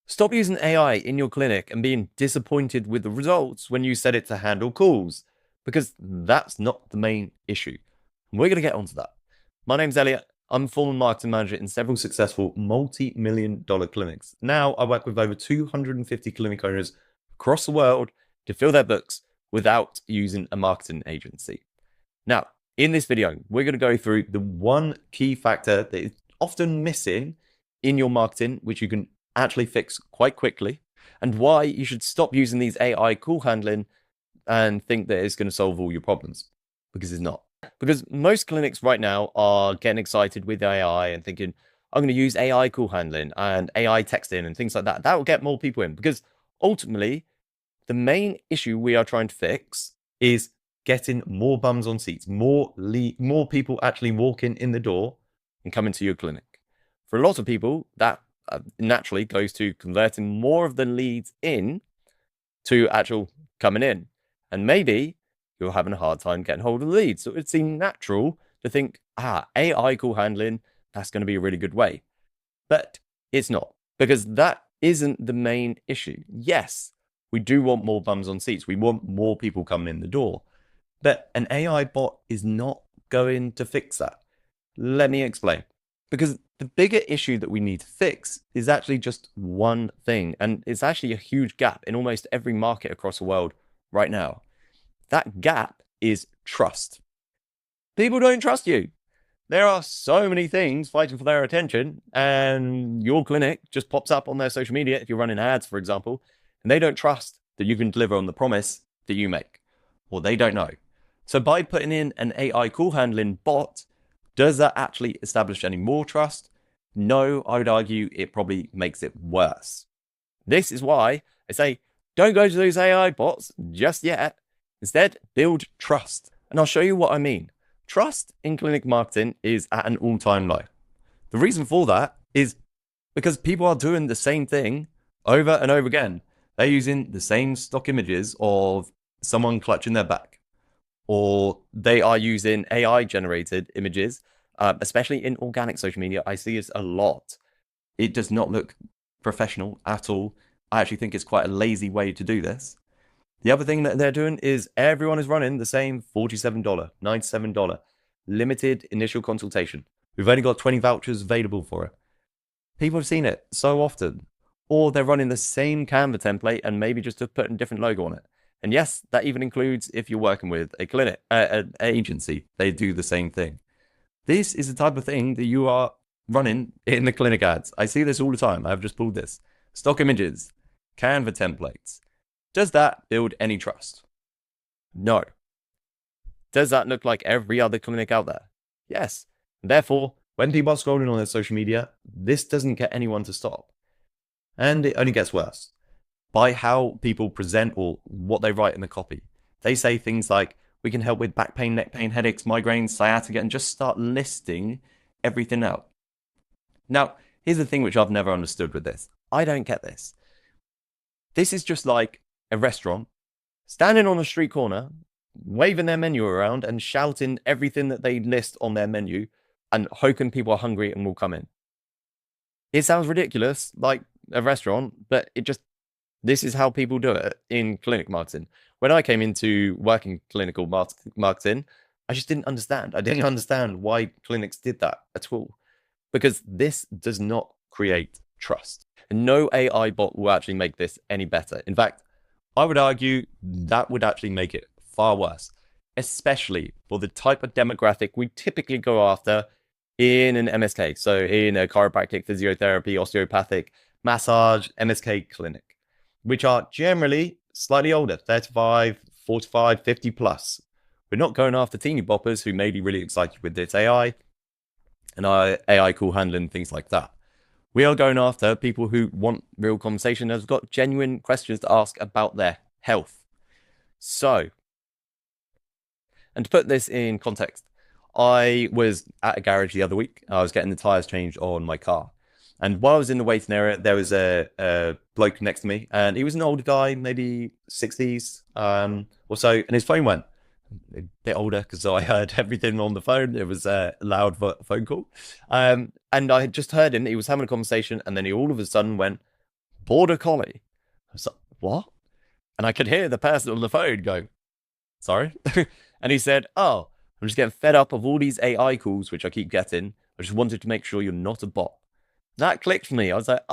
Stop using AI in your clinic and being disappointed with the results when you set it to handle calls, because that's not the main issue. We're going to get onto that. My name's Elliot. I'm a former marketing manager in several successful multi-million-dollar clinics. Now I work with over 250 clinic owners across the world to fill their books without using a marketing agency. Now, in this video, we're going to go through the one key factor that is often missing in your marketing, which you can actually fix quite quickly, and why you should stop using these AI call handling and think that it's going to solve all your problems, because it's not. Because most clinics right now are getting excited with AI and thinking, I'm going to use AI call handling and AI texting and things like that. That will get more people in, because ultimately the main issue we are trying to fix is getting more bums on seats, more people actually walking in the door and coming to your clinic. For a lot of people, that naturally goes to converting more of the leads in to actual coming in. And maybe you're having a hard time getting hold of the leads. So it seems natural to think, AI call handling, that's going to be a really good way. But it's not, because that isn't the main issue. Yes, we do want more bums on seats. We want more people coming in the door. But an AI bot is not going to fix that. Let me explain. Because the bigger issue that we need to fix is actually just one thing. And it's actually a huge gap in almost every market across the world right now. That gap is trust. People don't trust you. There are so many things fighting for their attention, and your clinic just pops up on their social media if you're running ads, for example, and they don't trust that you can deliver on the promise that you make, or they don't know. So by putting in an AI call handling bot, does that actually establish any more trust? No, I would argue it probably makes it worse. This is why I say, don't go to those AI bots just yet. Instead, build trust. And I'll show you what I mean. Trust in clinic marketing is at an all-time low. The reason for that is because people are doing the same thing over and over again. They're using the same stock images of someone clutching their back, or they are using AI-generated images, especially in organic social media. I see this a lot. It does not look professional at all. I actually think it's quite a lazy way to do this. The other thing that they're doing is everyone is running the same $47, $97 limited initial consultation. We've only got 20 vouchers available for it. People have seen it so often. Or they're running the same Canva template and maybe just putting a different logo on it. And yes, that even includes if you're working with a clinic, an agency, they do the same thing. This is the type of thing that you are running in the clinic ads. I see this all the time. I've just pulled this. Stock images, Canva templates. Does that build any trust? No. Does that look like every other clinic out there? Yes. Therefore, when people are scrolling on their social media, this doesn't get anyone to stop. And it only gets worse by how people present or what they write in the copy. They say things like, we can help with back pain, neck pain, headaches, migraines, sciatica, and just start listing everything out. Now, here's the thing which I've never understood with this. I don't get this. This is just like a restaurant standing on a street corner, waving their menu around and shouting everything that they list on their menu and hoping people are hungry and will come in. It sounds ridiculous, like a restaurant, but this is how people do it in clinic marketing. When I came into working clinical marketing, I just didn't understand. I didn't understand why clinics did that at all, because this does not create trust. And no AI bot will actually make this any better. In fact, I would argue that would actually make it far worse, especially for the type of demographic we typically go after in an MSK. So in a chiropractic, physiotherapy, osteopathic, massage, MSK clinic, which are generally slightly older, 35, 45, 50 plus. We're not going after teeny boppers who may be really excited with this AI and AI call handling, things like that. We are going after people who want real conversation and have got genuine questions to ask about their health. So, and to put this in context, I was at a garage the other week. I was getting the tires changed on my car. And while I was in the waiting area, there was a bloke next to me, and he was an older guy, maybe 60s or so, and his phone went. A bit older because I heard everything on the phone. It was a loud phone call. And I had just heard him. He was having a conversation, and then he all of a sudden went, Border Collie. I was like, what? And I could hear the person on the phone go, sorry? And he said, oh, I'm just getting fed up of all these AI calls, which I keep getting. I just wanted to make sure you're not a bot. That clicked for me. I was like,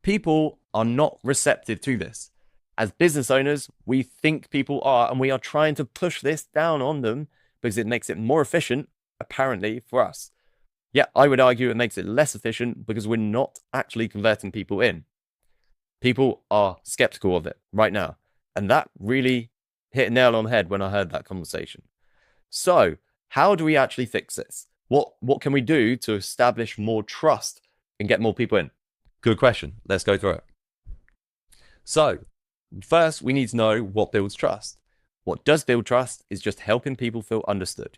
people are not receptive to this. As business owners, we think people are, and we are trying to push this down on them because it makes it more efficient, apparently, for us. Yeah, I would argue it makes it less efficient because we're not actually converting people in. People are skeptical of it right now. And that really hit a nail on the head when I heard that conversation. So, how do we actually fix this? What can we do to establish more trust and get more people in? Good question. Let's go through it. So, first, we need to know what builds trust. What does build trust is just helping people feel understood.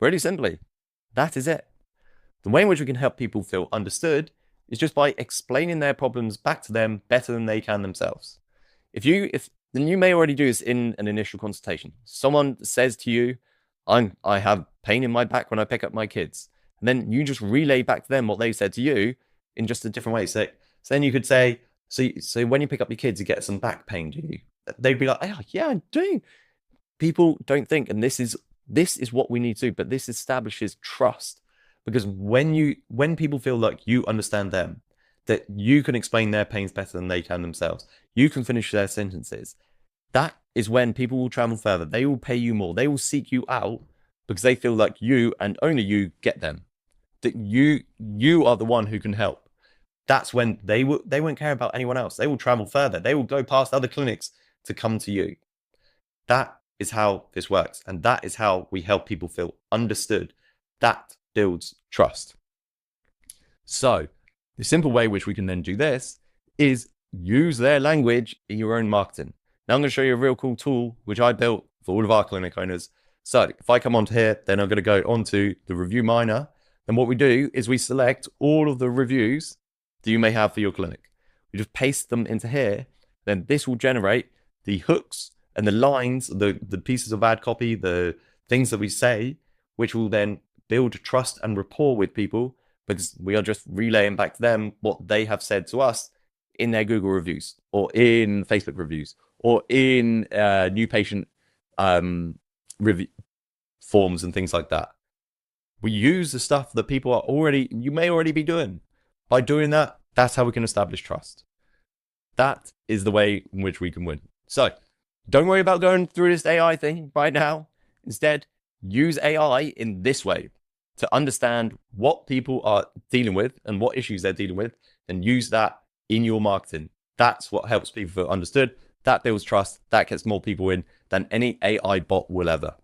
Really simply, that is it. The way in which we can help people feel understood is just by explaining their problems back to them better than they can themselves. Then you may already do this in an initial consultation. Someone says to you, I have pain in my back when I pick up my kids. And then you just relay back to them what they said to you in just a different way. So then you could say, so when you pick up your kids, you get some back pain, do you? They'd be like, oh, yeah, I do. People don't think, and this is what we need to do, but this establishes trust. Because when people feel like you understand them, that you can explain their pains better than they can themselves, you can finish their sentences, that is when people will travel further. They will pay you more. They will seek you out because they feel like you and only you get them. That you are the one who can help. That's when they won't care about anyone else. They will travel further. They will go past other clinics to come to you. That is how this works. And that is how we help people feel understood. That builds trust. So the simple way which we can then do this is use their language in your own marketing. Now I'm going to show you a real cool tool which I built for all of our clinic owners. So if I come onto here, then I'm going to go onto the review miner. And what we do is we select all of the reviews that you may have for your clinic. We just paste them into here. Then this will generate the hooks and the lines, the pieces of ad copy, the things that we say, which will then build trust and rapport with people because we are just relaying back to them what they have said to us in their Google reviews or in Facebook reviews or in new patient review forms and things like that. We use the stuff that people you may already be doing. By doing that, that's how we can establish trust. That is the way in which we can win. So don't worry about going through this AI thing right now. Instead, use AI in this way to understand what people are dealing with and what issues they're dealing with, and use that in your marketing. That's what helps people feel understood. That builds trust. That gets more people in than any AI bot will ever.